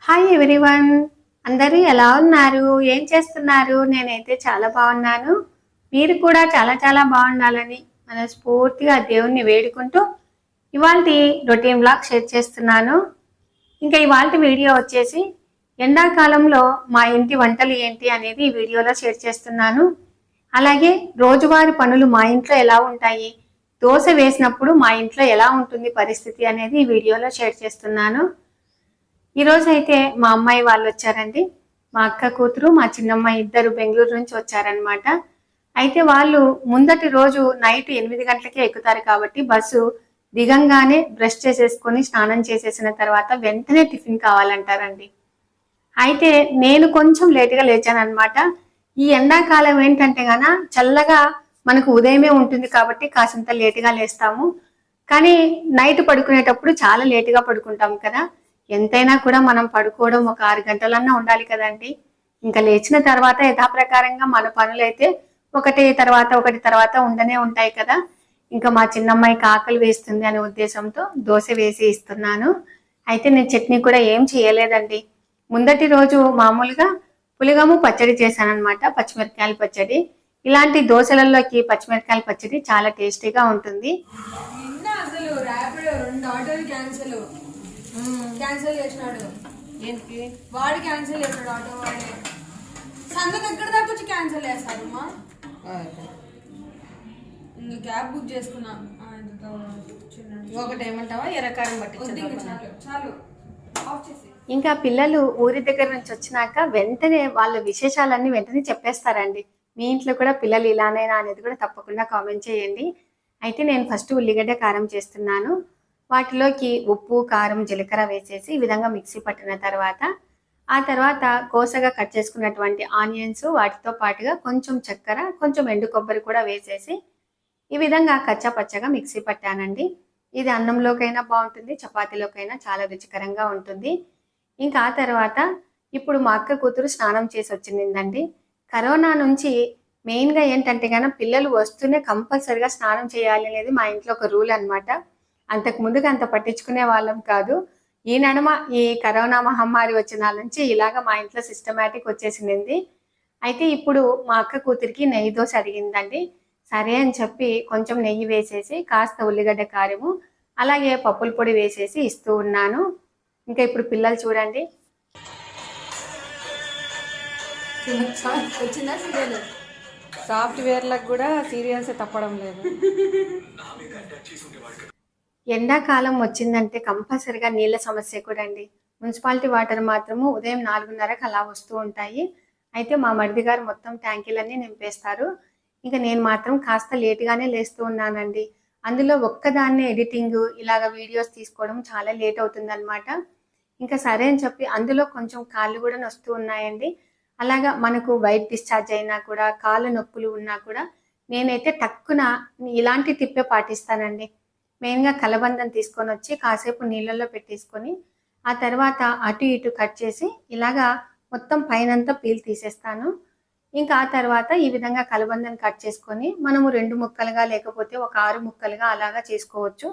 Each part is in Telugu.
హాయ్ ఎవ్రీవన్, అందరూ ఎలా ఉన్నారు? ఏం చేస్తున్నారు? నేనైతే చాలా బాగున్నాను. మీరు కూడా చాలా చాలా బాగుండాలని మనస్ఫూర్తిగా దేవుణ్ణి వేడుకుంటూ ఇవాల్టి రొటీన్ బ్లాగ్ షేర్ చేస్తున్నాను. ఇంకా ఇవాల్టి వీడియో వచ్చేసి ఎండాకాలంలో మా ఇంటి వంటలు ఏంటి అనేది ఈ వీడియోలో షేర్ చేస్తున్నాను. అలాగే రోజువారీ పనులు మా ఇంట్లో ఎలా ఉంటాయి, దోశ వేసినప్పుడు మా ఇంట్లో ఎలా ఉంటుంది పరిస్థితి అనేది ఈ వీడియోలో షేర్ చేస్తున్నాను. ఈరోజు అయితే మా అమ్మాయి వాళ్ళు వచ్చారండి. మా అక్క కూతురు, మా చిన్నమ్మాయి ఇద్దరు బెంగళూరు నుంచి వచ్చారనమాట. అయితే వాళ్ళు ముందటి రోజు నైట్ 8 గంటలకే ఎక్కుతారు కాబట్టి బస్సు దిగంగానే బ్రష్ చేసేసుకొని స్నానం చేసేసిన తర్వాత వెంటనే టిఫిన్ కావాలంటారండి. అయితే నేను కొంచెం లేటుగా లేచాను అనమాట. ఈ ఎండాకాలం ఏంటంటే గాన చల్లగా మనకు ఉదయమే ఉంటుంది కాబట్టి కాసింత లేటుగా లేస్తాము. కానీ నైట్ పడుకునేటప్పుడు చాలా లేటుగా పడుకుంటాం కదా. ఎంతైనా కూడా మనం పడుకోవడం ఒక 6 గంటలన్నా ఉండాలి కదండి. ఇంకా లేచిన తర్వాత యథాప్రకారంగా మన పనులైతే ఒకటి తర్వాత ఉండనే ఉంటాయి కదా. ఇంకా మా చిన్నమ్మాయికి ఆకలి వేస్తుంది అనే ఉద్దేశంతో దోశ వేసి ఇస్తున్నాను. అయితే నేను చట్నీ కూడా ఏం చేయలేదండి. ముందటి రోజు మామూలుగా పులిగము పచ్చడి చేశానమాట, పచ్చిమిరపకాయల పచ్చడి. ఇలాంటి దోశలలోకి పచ్చిమిరపకాయల పచ్చడి చాలా టేస్టీగా ఉంటుంది. క్యాన్సిల్ చేసినాడు. ఏంటి వాడు క్యాన్సిల్ చేసినాడు? ఆటో వాడే సందుకు ఎక్కడ దాకా వచ్చి క్యాన్సిల్ చేస్తాడు అమ్మా. ఇంకా క్యాబ్ బుక్ చేసుకున్నా. ఒకటి ఏమంటావా, ఎర్రకారం పట్టి చాలు ఆఫ్ చేసి. ఇంకా పిల్లలు ఊరి దగ్గర నుంచి వచ్చినాక వెంటనే వాళ్ళ విశేషాలన్నీ వెంటనే చెప్పేస్తారండి. మీ ఇంట్లో కూడా పిల్లలు ఇలానేనా అనేది కూడా తప్పకుండా కామెంట్ చేయండి. అయితే నేను ఫస్ట్ ఉల్లిగడ్డ కారం చేస్తున్నాను. వాటిలోకి ఉప్పు, కారం, జీలకర్ర వేసేసి ఈ విధంగా మిక్సీ పట్టిన తర్వాత ఆ తర్వాత కోసగా కట్ చేసుకున్నటువంటి ఆనియన్స్, వాటితో పాటుగా కొంచెం చక్కెర, కొంచెం ఎండు కొబ్బరి కూడా వేసేసి ఈ విధంగా కచ్చా పచ్చగా మిక్సీ పట్టానండి. ఇది అన్నంలోకైనా బాగుంటుంది, చపాతీలోకైనా చాలా రుచికరంగా ఉంటుంది. ఇంకా ఆ తర్వాత ఇప్పుడు మా అక్క కూతురు స్నానం చేసి వచ్చిందండి. కరోనా నుంచి మెయిన్గా ఏంటంటే కనుక పిల్లలు వస్తూనే కంపల్సరిగా స్నానం చేయాలి అనేది మా ఇంట్లో ఒక రూల్ అనమాట. అంతకు ముందుగా అంత పట్టించుకునే వాళ్ళం కాదు. ఈ నడుమ ఈ కరోనా మహమ్మారి వచ్చిన నుంచి ఇలాగ మా ఇంట్లో సిస్టమేటిక్ వచ్చేసింది. అయితే ఇప్పుడు మా అక్క కూతురికి నెయ్యి దోశ అడిగిందండి. సరే అని చెప్పి కొంచెం నెయ్యి వేసేసి కాస్త ఉల్లిగడ్డ కారము అలాగే పప్పుల పొడి వేసేసి ఇస్తూ ఉన్నాను. ఇంకా ఇప్పుడు పిల్లలు చూడండి. వచ్చిందా సీరియల్? సాఫ్ట్వేర్లకు కూడా సీరియల్స్ తప్పడం లేదు. ఎండాకాలం వచ్చిందంటే కంపల్సరిగా నీళ్ళ సమస్య కూడా అండి. మున్సిపాలిటీ వాటర్ మాత్రము ఉదయం 4:30కి అలా వస్తూ ఉంటాయి. అయితే మా మరిది గారు మొత్తం ట్యాంకీలన్నీ నింపేస్తారు. ఇంకా నేను మాత్రం కాస్త లేటుగానే లేస్తూ ఉన్నానండి. అందులో ఒక్కదాన్నే ఎడిటింగ్ ఇలాగ వీడియోస్ తీసుకోవడం చాలా లేట్ అవుతుందన్నమాట. ఇంకా సరే అని చెప్పి అందులో కొంచెం కాళ్ళు కూడా నొస్తూ ఉన్నాయండి. అలాగా మనకు వైట్ డిశ్చార్జ్ అయినా కూడా కాళ్ళ నొప్పులు ఉన్నా కూడా నేనైతే టక్కున ఇలాంటి టిప్పే పాటిస్తానండి. మెయిన్గా కలబందం తీసుకొని వచ్చి కాసేపు నీళ్ళల్లో పెట్టేసుకొని ఆ తర్వాత అటు ఇటు కట్ చేసి ఇలాగా మొత్తం పైనంతా పీల్ తీసేస్తాను. ఇంకా ఆ తర్వాత ఈ విధంగా కలబందం కట్ చేసుకొని మనము 2 ముక్కలుగా లేకపోతే ఒక 6 ముక్కలుగా అలాగా చేసుకోవచ్చు.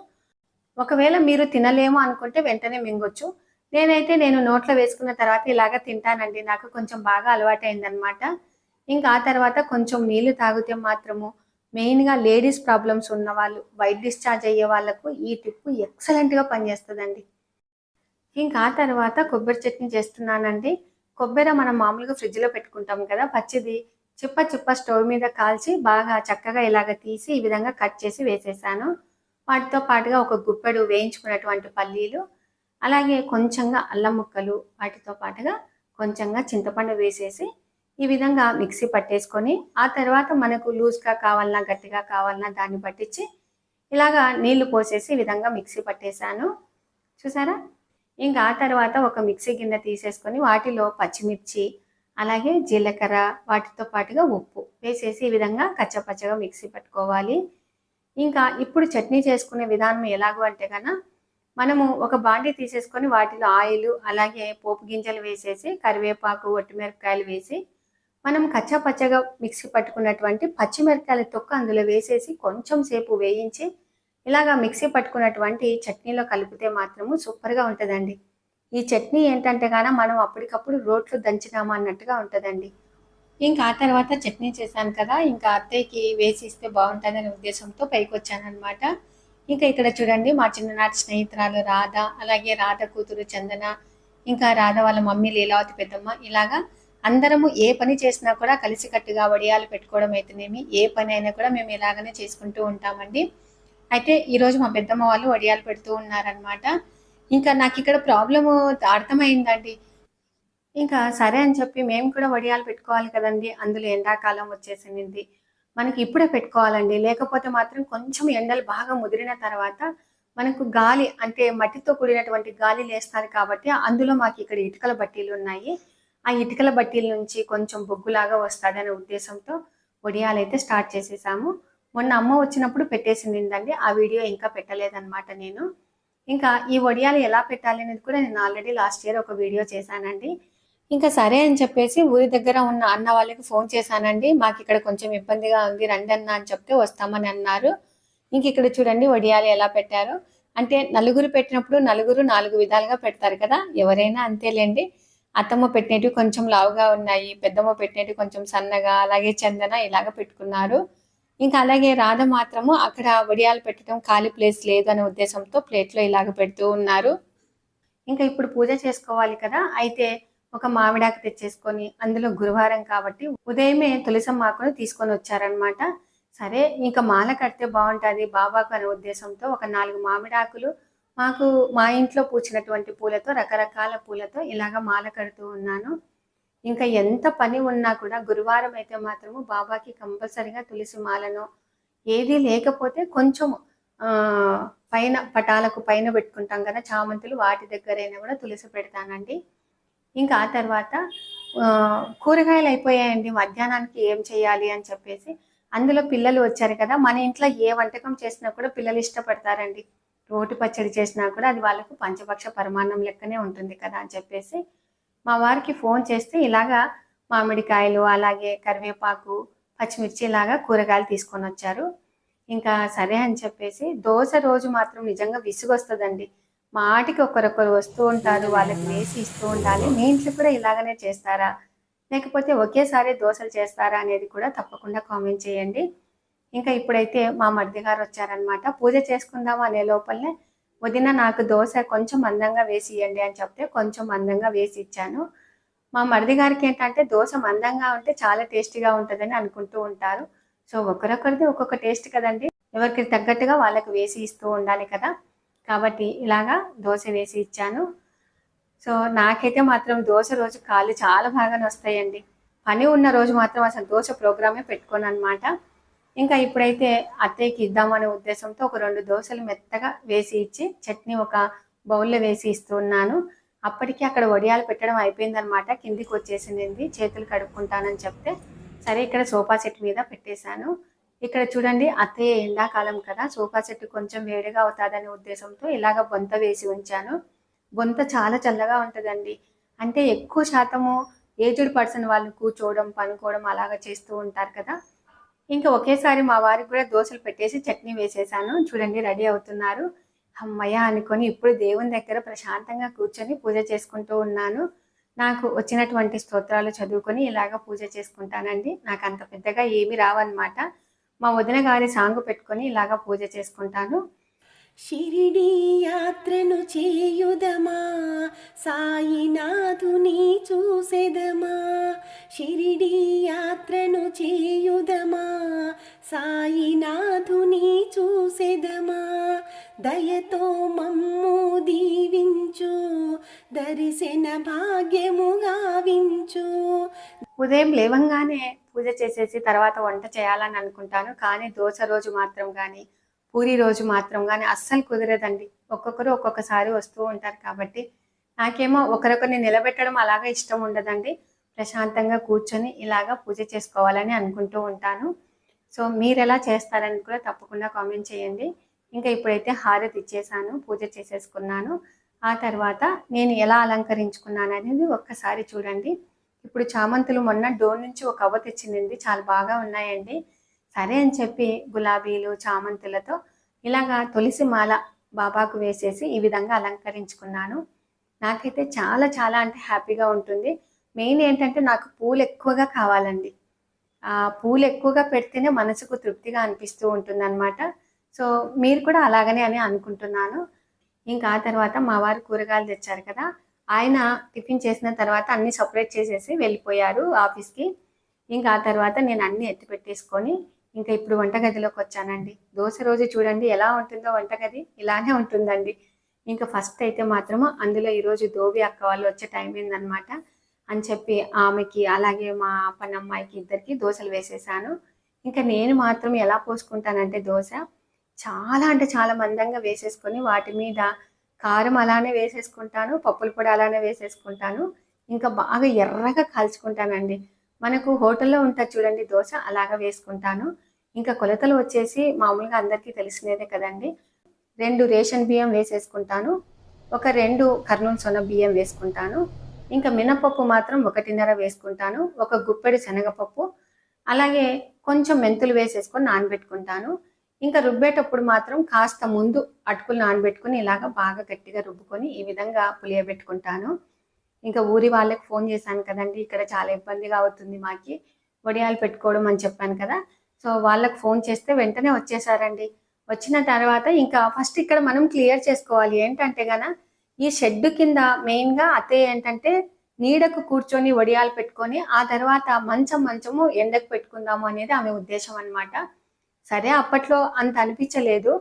ఒకవేళ మీరు తినలేము అనుకుంటే వెంటనే మింగొచ్చు. నేను నోట్లో వేసుకున్న తర్వాత ఇలాగ తింటానండి. నాకు కొంచెం బాగా అలవాటైందనమాట. ఇంకా ఆ తర్వాత కొంచెం నీళ్లు తాగితే మాత్రము మెయిన్గా లేడీస్ ప్రాబ్లమ్స్ ఉన్న వాళ్ళు, వైట్ డిశ్చార్జ్ అయ్యే వాళ్ళకు ఈ టిప్పు ఎక్సలెంట్గా పనిచేస్తుందండి. ఇంకా ఆ తర్వాత కొబ్బరి చట్నీ చేస్తున్నానండి. కొబ్బరి మనం మామూలుగా ఫ్రిడ్జ్లో పెట్టుకుంటాం కదా, పచ్చిది చిప్ప స్టవ్ మీద కాల్చి బాగా చక్కగా ఇలాగ తీసి ఈ విధంగా కట్ చేసి వేసేసాను. వాటితో పాటుగా ఒక గుప్పెడు వేయించుకున్నటువంటి పల్లీలు, అలాగే కొంచెంగా అల్లం ముక్కలు, వాటితో పాటుగా కొంచెంగా చింతపండు వేసేసి ఈ విధంగా మిక్సీ పట్టేసుకొని ఆ తర్వాత మనకు లూజ్గా కావాలన్నా గట్టిగా కావాలన్నా దాన్ని పట్టించి ఇలాగా నీళ్లు పోసేసి ఈ విధంగా మిక్సీ పట్టేశాను. చూసారా? ఇంకా ఆ తర్వాత ఒక మిక్సీ గిన్నె తీసేసుకొని వాటిలో పచ్చిమిర్చి అలాగే జీలకర్ర వాటితో పాటుగా ఉప్పు వేసేసి ఈ విధంగా కచ్చపచ్చగా మిక్సీ పట్టుకోవాలి. ఇంకా ఇప్పుడు చట్నీ చేసుకునే విధానం ఎలాగో అంటే కన్నా మనము ఒక బాండీ తీసేసుకొని వాటిలో ఆయిల్ అలాగే పోపు గింజలు వేసేసి కరివేపాకు, ఒట్టిమిరపకాయలు వేసి మనం కచ్చా పచ్చగా మిక్సీ పట్టుకున్నటువంటి పచ్చిమిరపకాయల తొక్క అందులో వేసేసి కొంచెం సేపు వేయించి ఇలాగా మిక్సీ పట్టుకున్నటువంటి చట్నీలో కలిపితే మాత్రము సూపర్గా ఉంటుందండి. ఈ చట్నీ ఏంటంటే గాన మనం అప్పటికప్పుడు రోట్లో దంచినామా అన్నట్టుగా ఉంటుందండి. ఇంకా ఆ తర్వాత చట్నీ చేశాను కదా! ఇంకా అత్తయ్యకి వేసి ఇస్తే బావుంటదనే ఉద్దేశంతో పైకొచ్చాననమాట. ఇంకా ఇక్కడ చూడండి మా చిన్ననాటి స్నేహితురాలు రాధ, అలాగే రాధ కూతురు చందన, ఇంకా రాధ వాళ్ళ మమ్మీ లీలావతి పెద్దమ్మ ఇలాగా అందరము ఏ పని చేసినా కూడా కలిసికట్టుగా వడియాలు పెట్టుకోవడం అయితేనేమి, ఏ పని అయినా కూడా మేము ఇలాగనే చేసుకుంటూ ఉంటామండి. అయితే ఈరోజు మా పెద్దమ్మ వాళ్ళు వడియాలు పెడుతూ ఉన్నారనమాట. ఇంకా నాకిక్కడ ప్రాబ్లము అర్థమైందండి. ఇంకా సరే అని చెప్పి మేము కూడా వడియాలు పెట్టుకోవాలి కదండీ! అందులో ఎండాకాలం వచ్చేసింది. మనకి ఇప్పుడే పెట్టుకోవాలండి. లేకపోతే మాత్రం కొంచెం ఎండలు బాగా ముదిరిన తర్వాత మనకు గాలి అంటే మట్టితో కూడినటువంటి గాలి లేస్తది కాబట్టి అందులో మాకిక్కడ ఇటుకల బట్టీలున్నాయి. ఆ ఇటుకల బట్టీల నుంచి కొంచెం బొగ్గులాగా వస్తదనే ఉద్దేశంతో వడియాలైతే స్టార్ట్ చేసేసాము. మొన్న అమ్మ వచ్చినప్పుడు పెట్టేసిందిందండి. ఆ వీడియో ఇంకా పెట్టలేదనమాట నేను. ఇంకా ఈ వడియాలు ఎలా పెట్టాలి అనేది కూడా నేను ఆల్రెడీ లాస్ట్ ఇయర్ ఒక వీడియో చేశానండి. ఇంకా సరే అని చెప్పేసి ఊరి దగ్గర ఉన్న అన్న వాళ్ళకి ఫోన్ చేశానండి. మాకిక్కడ కొంచెం ఇబ్బందిగా ఉంది రండన్నా అని చెప్తే వస్తామని అన్నారు. ఇంకిక్కడ చూడండి వడియాలు ఎలా పెట్టారో. అంటే నలుగురు పెట్టినప్పుడు నలుగురు 4 విధాలుగా పెడతారు కదా! ఎవరైనా అంతేలెండి. అత్తమ్మ పెట్టినటివి కొంచెం లావుగా ఉన్నాయి. పెద్దమ్మ పెట్టినటివి కొంచెం సన్నగా, అలాగే చందన ఇలాగ పెట్టుకున్నారు. ఇంకా అలాగే రాధ మాత్రము అక్కడ వడియాలు పెట్టడం ఖాళీ ప్లేస్ లేదు అనే ఉద్దేశంతో ప్లేట్‌లో ఇలాగ పెడుతూ ఉన్నారు. ఇంకా ఇప్పుడు పూజ చేసుకోవాలి కదా! అయితే ఒక మామిడాకు తెచ్చేసుకొని, అందులో గురువారం కాబట్టి ఉదయమే తులసమ్మ ఆకును తీసుకొనొచ్చారనమాట. సరే ఇంక మాల కడితే బావుంటది బాబాకు అనే ఉద్దేశంతో ఒక 4 మామిడాకులు మాకు మా ఇంట్లో పూచినటువంటి పూలతో రకరకాల పూలతో ఇలాగ మాల కడుతూ ఉన్నాను. ఇంకా ఎంత పని ఉన్నా కూడా గురువారం అయితే మాత్రము బాబాకి కంపల్సరీగా తులసి మాలను ఏదీ లేకపోతే కొంచెం పైన పటాలకు పైన పెట్టుకుంటాం కదా! చామంతులు వాటి దగ్గరైనా కూడా తులసి పెడతానండి. ఇంకా ఆ తర్వాత కూరగాయలు అయిపోయాయండి. మధ్యాహ్నానికి ఏం చేయాలి అని చెప్పేసి, అందులో పిల్లలు వచ్చారు కదా! మన ఇంట్లో ఏ వంటకం చేసినా కూడా పిల్లలు ఇష్టపడతారండి. రోటి పచ్చడి చేసినా కూడా అది వాళ్ళకు పంచభక్ష పరమాన్నం లెక్కనే ఉంటుంది కదా! అని చెప్పేసి, మా వారికి ఫోన్ చేస్తే ఇలాగా మామిడికాయలు, అలాగే కరివేపాకు, పచ్చిమిర్చి ఇలాగా కూరగాయలు తీసుకొనొచ్చారు. ఇంకా సరే అని చెప్పేసి దోస రోజు మాత్రం నిజంగా విసుగొస్తదండి. మాటికి ఒకరొకరు వస్తూ ఉంటారు. వాళ్ళకి వేసి ఇస్తూ ఉండాలి. మీ ఇంట్లో కూడా ఇలాగనే చేస్తారా? లేకపోతే ఒకేసారి దోసలు చేస్తారా అనేది కూడా తప్పకుండా కామెంట్ చేయండి. ఇంకా ఇప్పుడైతే మా మరిది గారు వచ్చారనమాట. పూజ చేసుకుందాం అనే లోపలనే వదిన నాకు దోస కొంచెం మందంగా వేసి ఇయ్యండి అని చెప్తే కొంచెం మందంగా వేసి ఇచ్చాను. మా మరిది గారికి ఏంటంటే దోస మందంగా ఉంటే చాలా టేస్టీగా ఉంటదని అనుకుంటూ ఉంటారు. సో, ఒకరొకరిది ఒక్కొక్క టేస్ట్ కదండీ! ఎవరికి తగ్గట్టుగా వాళ్ళకి వేసి ఇస్తూ ఉండాలి కదా! కాబట్టి ఇలాగా దోస వేసి ఇచ్చాను. సో, నాకైతే మాత్రం దోస రోజు కాళ్ళు చాలా బాగా నొస్తాయండి. పని ఉన్న రోజు మాత్రం అసలు దోస ప్రోగ్రామే పెట్టుకోననమాట. ఇంకా ఇప్పుడైతే అత్తయ్యకి ఇద్దామనే ఉద్దేశంతో ఒక 2 దోసలు మెత్తగా వేసి ఇచ్చి, చట్నీ ఒక బౌల్‌లో వేసి ఇస్తూ ఉన్నాను. అప్పటికి అక్కడ వడియాలు పెట్టడం అయిపోయిందనమాట. కిందికొచ్చేసింది. చేతులు కడుక్కుంటానని చెప్తే, సరే ఇక్కడ సోఫా సెట్ మీద పెట్టేశాను. ఇక్కడ చూడండి అత్తయ్య ఎండాకాలం కదా! సోఫా సెట్ కొంచెం వేడిగా అవుతాదనే ఉద్దేశంతో ఇలాగ బొంత వేసి ఉంచాను. బొంత చాలా చల్లగా ఉంటదండి. అంటే ఎక్కువ శాతము ఏజ్డ్ పర్సన్ వాళ్ళు కూర్చోవడం, పనుకోవడం అలాగా చేస్తూ ఉంటారు కదా! ఇంకా ఒకేసారి మా వారికి కూడా దోసలు పెట్టేసి చట్నీ వేసేసాను. చూడండి రెడీ అవుతున్నారు. హమ్మయ్య! అనుకోని ఇప్పుడు దేవుని దగ్గర ప్రశాంతంగా కూర్చొని పూజ చేసుకుంటూ ఉన్నాను. నాకు వచ్చినటువంటి స్తోత్రాలు చదువుకొని ఇలాగ పూజ చేసుకుంటానండి. నాకంత పెద్దగా ఏమి రావన్నమాట. మా వదిన గారి సాంగ్ పెట్టుకొని ఇలాగ పూజ చేసుకుంటాను. షిరిడి యాత్రను చేయుదమా సాయినాథుని చూసెదమా షిరిడి యాత్రను చేయుదమా సాయినాథుని చూసెదమా దయతో మమ్ము దీవించు దర్శన భాగ్యము గావించు. ఉదయం లేవంగానే పూజ చేసేసి తర్వాత వంట చేయాలని అనుకుంటాను. కానీ దోస రోజు మాత్రం గానీ, పూరి రోజు మాత్రం గానీ అస్సలు కుదరదండి. ఒక్కొక్కరు ఒక్కొక్కసారి వస్తూ ఉంటారు కాబట్టి, నాకేమో ఒకరొకరిని నిలబెట్టడం అలాగా ఇష్టం ఉండదండి. ప్రశాంతంగా కూర్చొని ఇలాగా పూజ చేసుకోవాలని అనుకుంటూ ఉంటాను. సో, మీరెలా చేస్తారని కూడా తప్పకుండా కామెంట్ చేయండి. ఇంకా ఇప్పుడైతే హారతి ఇచ్చేసాను. పూజ చేసేసుకున్నాను. ఆ తర్వాత నేను ఎలా అలంకరించుకున్నాననేది ఒక్కసారి చూడండి. ఇప్పుడు చామంతులు మొన్న డోర్ నుంచి ఒక అవ్వ తెచ్చిందండి. చాలా బాగా ఉన్నాయండి. సరే అని చెప్పి గులాబీలు, చామంతులతో ఇలాగా తులసి మాల బాబాకు వేసేసి ఈ విధంగా అలంకరించుకున్నాను. నాకైతే చాలా చాలా అంటే హ్యాపీగా ఉంటుంది. మెయిన్ ఏంటంటే నాకు పూలు ఎక్కువగా కావాలండి. పూలు ఎక్కువగా పెడితేనే మనసుకు తృప్తిగా అనిపిస్తూ ఉంటుందన్నమాట. సో, మీరు కూడా అలాగనే అని అనుకుంటున్నాను. ఇంకా ఆ తర్వాత మా వారు కూరగాయలు తెచ్చారు కదా! ఆయన టిఫిన్ చేసిన తర్వాత అన్నీ సెపరేట్ చేసేసి వెళ్ళిపోయారు ఆఫీస్‌కి. ఇంకా ఆ తర్వాత నేను అన్నీ ఎత్తి పెట్టేసుకొని ఇంకా ఇప్పుడు వంటగదిలోకొచ్చానండి. దోస రోజు చూడండి ఎలా ఉంటుందో వంటగది, ఇలానే ఉంటుందండి. ఇంకా ఫస్ట్ అయితే మాత్రము అందులో ఈరోజు ధోబి అక్క వాళ్ళు వచ్చే టైం అయిందనమాట. అని చెప్పి ఆమెకి, అలాగే మా పనమ్మాయికి ఇద్దరికీ దోసలు వేసేసాను. ఇంకా నేను మాత్రం ఎలా పోసుకుంటానంటే దోస, చాలా అంటే చాలా మందంగా వేసేసుకొని వాటి మీద కారం అలానే వేసేసుకుంటాను, పప్పులు కూడా అలానే వేసేసుకుంటాను. ఇంకా బాగా ఎర్రగా కాల్చుకుంటానండి. మనకు హోటల్‌లో ఉంటది చూడండి దోస, అలాగా వేసుకుంటాను. ఇంకా కొలతలు వచ్చేసి మామూలుగా అందరికీ తెలిసినదే కదండీ. 2 రేషన్ బియ్యం వేసేసుకుంటాను. ఒక 2 కర్నూలు సొన బియ్యం వేసుకుంటాను. ఇంకా మినపప్పు మాత్రం 1.5 వేసుకుంటాను. ఒక గుప్పెడు శనగపప్పు, అలాగే కొంచెం మెంతులు వేసేసుకొని నానబెట్టుకుంటాను. ఇంకా రుబ్బేటప్పుడు మాత్రం కాస్త ముందు అటుకులు నానబెట్టుకొని ఇలాగ బాగా గట్టిగా రుబ్బుకొని ఈ విధంగా పులియబెట్టుకుంటాను. ఇంకా ఊరి వాళ్ళకి ఫోన్ చేశాను కదండీ! ఇక్కడ చాలా ఇబ్బందిగా అవుతుంది మాకి. వడియాలు పెట్టుకోవడం అని చెప్పాను కదా! సో, వాళ్ళకి ఫోన్ చేస్తే వెంటనే వచ్చేసారండి. వచ్చిన తర్వాత ఇంకా ఫస్ట్ ఇక్కడ మనం క్లియర్ చేసుకోవాలి. ఏంటంటే ఈ షెడ్ కింద మెయిన్‌గా అత్తయ్య ఏంటంటే నీడకు కూర్చొని వడియాలు పెట్టుకొని, ఆ తర్వాత మంచము ఎండకు పెట్టుకుందాము అనేది ఆమె ఉద్దేశం అన్నమాట. సరే అప్పట్లో అంత అనిపించలేదు.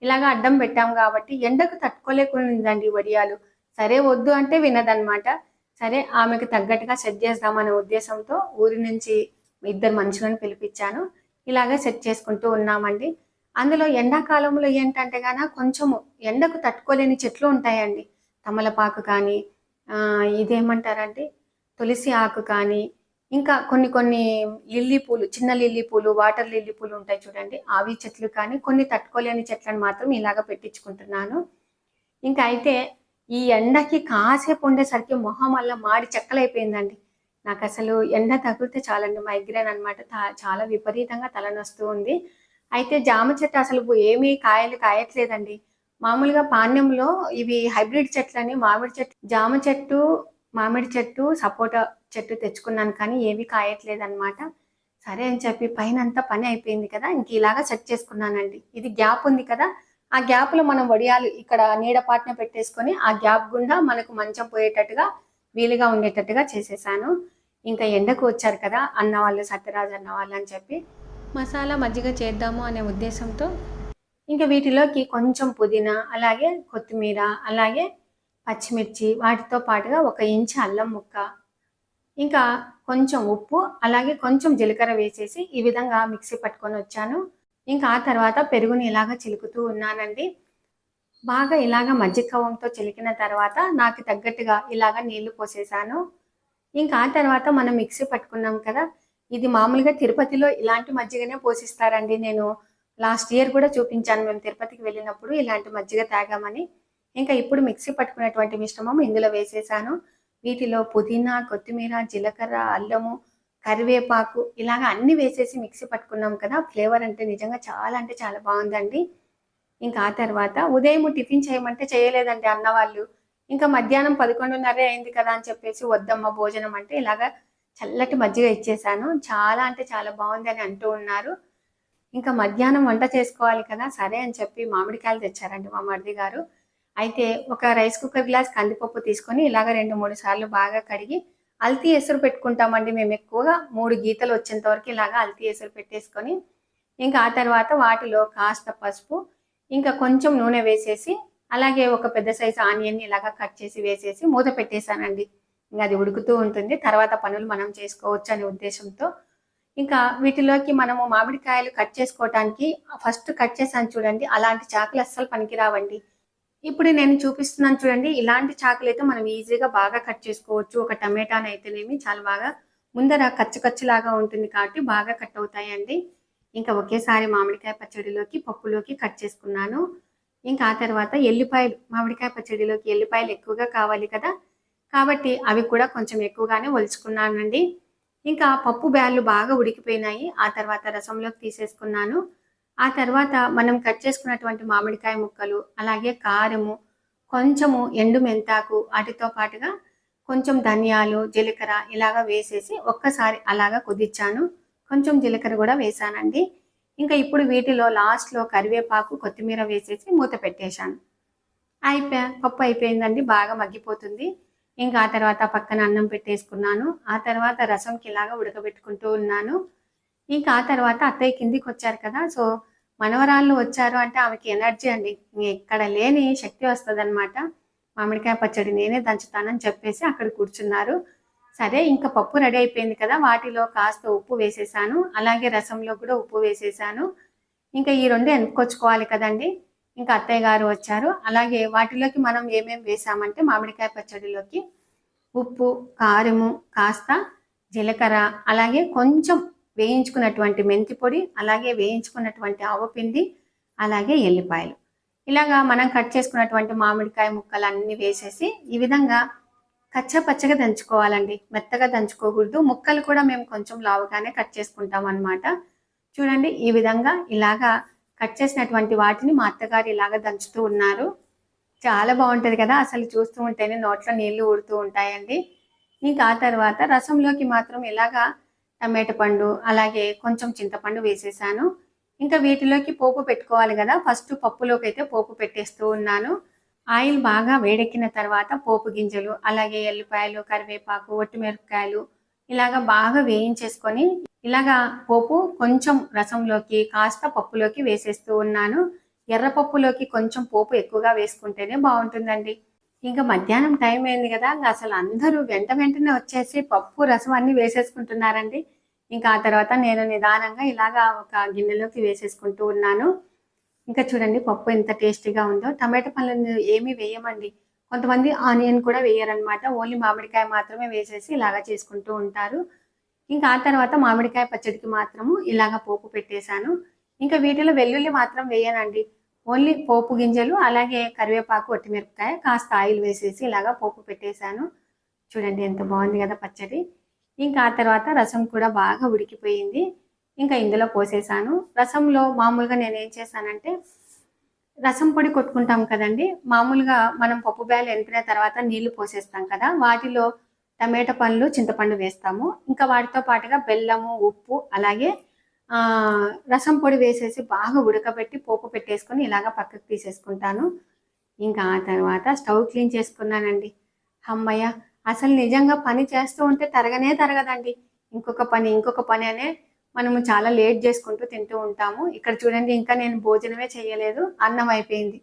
ఇలాగ అడ్డం పెట్టాం కాబట్టి ఎండకు తట్టుకోలేకుండిందండి వడియాలు. సరే వద్దు అంటే వినదనమాట. సరే ఆమెకు తగ్గట్టుగా సెట్ చేద్దామనే ఉద్దేశంతో ఊరి నుంచి ఇద్దరు మనుషులను పిలిపించాను. ఇలాగ సెట్ చేసుకుంటూ ఉన్నామండి. అందులో ఎండాకాలంలో ఏంటంటే కొంచెము ఎండకు తట్టుకోలేని చెట్లు ఉంటాయండి. తమలపాకు కానీ, ఇదేమంటారంటే తులసి ఆకు కానీ, ఇంకా కొన్ని కొన్ని లిల్లీ పూలు, చిన్న లిల్లీ పూలు, వాటర్ లిల్లీ పూలు ఉంటాయి చూడండి. అవి చెట్లు కానీ, కొన్ని తట్టుకోలేని చెట్లను మాత్రం ఇలాగ పెట్టించుకుంటున్నాను. ఇంకా అయితే ఈ ఎండకి కాసేపు ఉండేసరికి మొహం అలా మాడి చెక్కలైపోయిందండి. నాకసలు ఎండ తగిలితే చాలండి మైగ్రేన్ అనమాట. చాలా విపరీతంగా తలనొస్తూ ఉంది. అయితే జామ చెట్టు అసలు ఏమీ కాయలు కాయట్లేదండి. మామూలుగా పాణ్యంలో ఇవి హైబ్రిడ్ చెట్లని మామిడి చెట్టు, జామ చెట్టు, మామిడి చెట్టు, సపోటా చెట్టు తెచ్చుకున్నాను కానీ ఏవి కాయట్లేదనమాట. సరే అని చెప్పి పైనంతా పని అయిపోయింది కదా! ఇంక ఇలాగా సెట్ చేసుకున్నానండి. ఇది గ్యాప్ ఉంది కదా! ఆ గ్యాప్‌లో మనం వడియాలు ఇక్కడ నీడ పాటున పెట్టేసుకొని, ఆ గ్యాప్ గుండా మనకు మంచం పోయేటట్టుగా, వీలుగా ఉండేటట్టుగా చేసేసాను. ఇంకా ఎండకు వచ్చారు కదా! అన్నవాళ్ళు, సత్యరాజు అన్నవాళ్ళు అని చెప్పి మసాలా మజ్జిగ చేద్దాము అనే ఉద్దేశంతో ఇంక వీటిలోకి కొంచెం పుదీనా, అలాగే కొత్తిమీర, అలాగే పచ్చిమిర్చి, వాటితో పాటుగా 1 ఇంచు అల్లం ముక్క, ఇంకా కొంచెం ఉప్పు, అలాగే కొంచెం జీలకర్ర వేసేసి ఈ విధంగా మిక్సీ పట్టుకొని వచ్చాను. ఇంకా ఆ తర్వాత పెరుగుని ఇలాగ చిలుకుతూ ఉన్నానండి. బాగా ఇలాగ మజ్జిగ కవ్వంతో చిలికిన తర్వాత నాకు తగ్గట్టుగా ఇలాగ నీళ్లు పోసేసాను. ఇంకా ఆ తర్వాత మనం మిక్సీ పట్టుకున్నాం కదా! ఇది మామూలుగా తిరుపతిలో ఇలాంటి మజ్జిగనే పోసిస్తారండి. నేను లాస్ట్ ఇయర్ కూడా చూపించాను. మేము తిరుపతికి వెళ్ళినప్పుడు ఇలాంటి మజ్జిగ తాగామని. ఇంకా ఇప్పుడు మిక్సీ పట్టుకున్నటువంటి మిశ్రమం ఇందులో వేసేసాను. వీటిలో పుదీనా, కొత్తిమీర, జీలకర్ర, అల్లము, కరివేపాకు ఇలాగ అన్నీ వేసేసి మిక్సీ పట్టుకున్నాం కదా! ఫ్లేవర్ అంటే చాలా బాగుందండి. ఇంకా ఆ తర్వాత ఉదయం టిఫిన్ చేయమంటే చేయలేదండి అన్నవాళ్ళు. ఇంకా మధ్యాహ్నం 11:30 అయింది కదా అని చెప్పేసి వద్దమ్మ భోజనం అంటే ఇలాగ చల్లటి మజ్జిగ ఇచ్చేసాను. చాలా అంటే చాలా బాగుందని అంటూ ఉన్నారు. ఇంకా మధ్యాహ్నం వంట చేసుకోవాలి కదా! సరే అని చెప్పి మామిడికాయలు తెచ్చారండి మా మరిది గారు. అయితే ఒక రైస్ కుక్కర్ గ్లాస్ కందిపప్పు తీసుకొని ఇలాగ 2, 3 సార్లు బాగా కడిగి అల్తీ ఎసురు పెట్టుకుంటామండి మేము ఎక్కువగా. 3 గీతలు వచ్చేంత వరకు ఇలాగ అల్తీ ఎసురు పెట్టేసుకొని, ఇంకా ఆ తర్వాత వాటిలో కాస్త పసుపు, ఇంకా కొంచెం నూనె వేసేసి, అలాగే ఒక పెద్ద సైజు ఆనియన్‌ని ఇలాగ కట్ చేసి వేసేసి మూత పెట్టేసానండి. ఇంక అది ఉడుకుతూ ఉంటుంది. తర్వాత పనులు మనం చేసుకోవచ్చు అనే ఉద్దేశంతో. ఇంకా వీటిలోకి మనము మామిడికాయలు కట్ చేసుకోవటానికి ఫస్ట్ కట్ చేశాను చూడండి. అలాంటి చాకులు అస్సలు పనికిరావండి. ఇప్పుడు నేను చూపిస్తున్నాను చూడండి. ఇలాంటి చాకులైతే మనం ఈజీగా బాగా కట్ చేసుకోవచ్చు. ఒక టమాటానైతేనేమి చాలా బాగా ముందర కచ్చులాగా ఉంటుంది కాబట్టి బాగా కట్ అవుతాయండి. ఇంకా ఒకేసారి మామిడికాయ పచ్చడిలోకి, పప్పులోకి కట్ చేసుకున్నాను. ఇంకా ఆ తర్వాత ఎల్లిపాయలు, మామిడికాయ పచ్చడిలోకి ఎల్లిపాయలు ఎక్కువగా కావాలి కదా! కాబట్టి అవి కూడా కొంచెం ఎక్కువగానే ఒలుచుకున్నానండి. ఇంకా పప్పు బ్యాళ్ళు బాగా ఉడికిపోయినాయి. ఆ తర్వాత రసంలోకి తీసేసుకున్నాను. ఆ తర్వాత మనం కట్ చేసుకున్నటువంటి మామిడికాయ ముక్కలు, అలాగే కారము, కొంచెము ఎండు మెంతాకు వాటితో పాటుగా కొంచెం ధనియాలు, జీలకర్ర ఇలాగ వేసేసి ఒక్కసారి అలాగా కుదిర్చాను. కొంచెం జీలకర్ర కూడా వేసానండి. ఇంకా ఇప్పుడు వీటిలో లాస్ట్‌లో కరివేపాకు, కొత్తిమీర వేసేసి మూత పెట్టేశాను. పప్పు అయిపోయిందండి. బాగా మగ్గిపోతుంది. ఇంకా ఆ తర్వాత పక్కన అన్నం పెట్టేసుకున్నాను. ఆ తర్వాత రసంకి ఇలాగా ఉడకబెట్టుకుంటూ ఉన్నాను. ఇంకా ఆ తర్వాత అత్తయ్య కిందికొచ్చారు కదా! సో, మనవరాళ్ళు వచ్చారు అంటే ఆమెకి ఎనర్జీ అండి. ఎక్కడ లేని శక్తి వస్తదనమాట. మామిడికాయ పచ్చడి నేనే దంచుతానని చెప్పేసి అక్కడ కూర్చున్నారు. సరే ఇంక పప్పు రెడీ అయిపోయింది కదా! వాటిలో కాస్త ఉప్పు వేసేసాను. అలాగే రసంలో కూడా ఉప్పు వేసేసాను. ఇంకా ఈ 2 ఎనుపుకొచ్చుకోవాలి కదండీ! ఇంకా అత్తయ్య గారు వచ్చారు. అలాగే వాటిలోకి మనం ఏమేమి వేసామంటే మామిడికాయ పచ్చడిలోకి ఉప్పు, కారము, కాస్త జీలకర్ర, అలాగే కొంచెం వేయించుకున్నటువంటి మెంతి పొడి, అలాగే వేయించుకున్నటువంటి ఆవపిండి, అలాగే ఎల్లిపాయలు. ఇలాగా మనం కట్ చేసుకున్నటువంటి మామిడికాయ ముక్కలన్నీ వేసేసి ఈ విధంగా కచ్చపచ్చగా దంచుకోవాలండి. మెత్తగా దంచుకోకూడదు. ముక్కలు కూడా మేము కొంచెం లావుగానే కట్ చేసుకుంటాం అన్నమాట. చూడండి ఈ విధంగా ఇలాగా కట్ చేసినటువంటి వాటిని మా అత్తగారు ఇలాగ దంచుతూ ఉన్నారు. చాలా బాగుంటది కదా! అసలు చూస్తూ ఉంటేనే నోట్లో నీళ్లు ఊరుతూ ఉంటాయండి. ఇంకా ఆ తర్వాత రసంలోకి మాత్రం ఇలాగా టమాటా పండు, అలాగే కొంచెం చింతపండు వేసేసాను. ఇంకా వీటిలోకి పోపు పెట్టుకోవాలి కదా! ఫస్ట్ పప్పులోకైతే పోపు పెట్టేస్తూ ఉన్నాను. ఆయిల్ బాగా వేడెక్కిన తర్వాత పోపు గింజలు, అలాగే ఎల్లిపాయలు, కరివేపాకు, ఒట్టిమిరపకాయలు ఇలాగా బాగా వేయించేసుకొని ఇలాగా పోపు కొంచెం రసంలోకి కాస్త పప్పులోకి వేసేస్తూ ఉన్నాను. ఎర్రపప్పులోకి కొంచెం పోపు ఎక్కువగా వేసుకుంటేనే బాగుంటుందండి. ఇంకా మధ్యాహ్నం టైం అయింది కదా! అసలు అందరూ వెంటనే వచ్చేసి పప్పు, రసం అన్నీ వేసేసుకుంటున్నారండి. ఇంకా ఆ తర్వాత నేను నిదానంగా ఇలాగా ఒక గిన్నెలోకి వేసేసుకుంటూ ఉన్నాను. ఇంకా చూడండి పప్పు ఎంత టేస్టీగా ఉందో. టమాటా పళ్ళను ఏమీ వేయమండి. కొంతమంది ఆనియన్ కూడా వేయరనమాట. ఓన్లీ మామిడికాయ మాత్రమే వేసేసి ఇలాగా చేసుకుంటూ ఉంటారు. ఇంకా ఆ తర్వాత మామిడికాయ పచ్చడికి మాత్రము ఇలాగ పోపు పెట్టేశాను. ఇంకా వీటిలో వెల్లుల్లి మాత్రం వేయనండి. ఓన్లీ పోపు గింజలు, అలాగే కరివేపాకు, ఒట్టిమిరపకాయ, కాస్త ఆయిల్ వేసేసి ఇలాగ పోపు పెట్టేశాను. చూడండి ఎంత బాగుంది కదా పచ్చడి. ఇంకా ఆ తర్వాత రసం కూడా బాగా ఉడికిపోయింది. ఇంకా ఇందులో పోసేసాను. రసంలో మామూలుగా నేనేం చేశానంటే రసం పొడి కొట్టుకుంటాం కదండీ! మామూలుగా మనం పప్పు బెల్లం ఎనిపిన తర్వాత నీళ్లు పోసేస్తాం కదా! వాటిలో టమాటా పండ్లు, చింతపండు వేస్తాము. ఇంకా వాటితో పాటుగా బెల్లము, ఉప్పు, అలాగే రసం పొడి వేసేసి బాగా ఉడకబెట్టి పోపు పెట్టేసుకొని ఇలాగ పక్కకు తీసేసుకుంటాను. ఇంకా ఆ తర్వాత స్టవ్ క్లీన్ చేసుకున్నానండి. హమ్మయ్య! అసలు నిజంగా పని చేస్తూ ఉంటే తరగదండి. ఇంకొక పని అనే మనము చాలా లేట్ చేసుకుంటూ తింటూ ఉంటాము. ఇక్కడ చూడండి ఇంకా నేను భోజనమే చేయలేదు. అన్నం అయిపోయింది.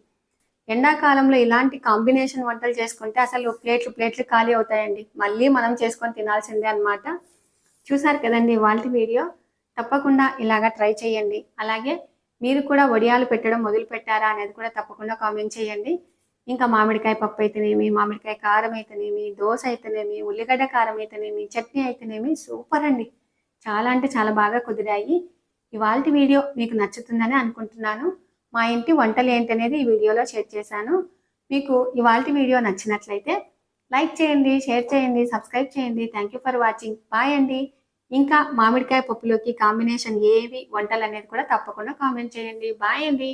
ఎండాకాలంలో ఇలాంటి కాంబినేషన్ వంటలు చేసుకుంటే అసలు ప్లేట్లు ఖాళీ అవుతాయండి. మళ్ళీ మనం చేసుకొని తినాల్సిందే అన్నమాట. చూసారు కదండి ఇవాల్టి వీడియో. తప్పకుండా ఇలాగ ట్రై చేయండి. అలాగే మీరు కూడా వడియాలు పెట్టడం మొదలుపెట్టారా అనేది కూడా తప్పకుండా కామెంట్ చేయండి. ఇంకా మామిడికాయ పప్పు అయితేనేమి, మామిడికాయ కారం అయితేనేమి, దోస అయితేనేమి, ఉల్లిగడ్డ కారం అయితేనేమి, చట్నీ అయితేనేమి సూపర్ అండి. చాలా అంటే చాలా బాగా కుదిరాయి. ఇవాల్టి వీడియో మీకు నచ్చుతుందని అనుకుంటున్నాను. మా ఇంటి వంటలు ఏంటనేది ఈ వీడియోలో షేర్ చేశాను. మీకు ఇవాల్టి వీడియో నచ్చినట్లయితే లైక్ చేయండి, షేర్ చేయండి, సబ్స్క్రైబ్ చేయండి. Thank you for watching. Bye అండి. ఇంకా మామిడికాయ పప్పులోకి కాంబినేషన్ ఏవి వంటలు అనేది కూడా తప్పకుండా కామెంట్ చేయండి. బాయ్ అండి.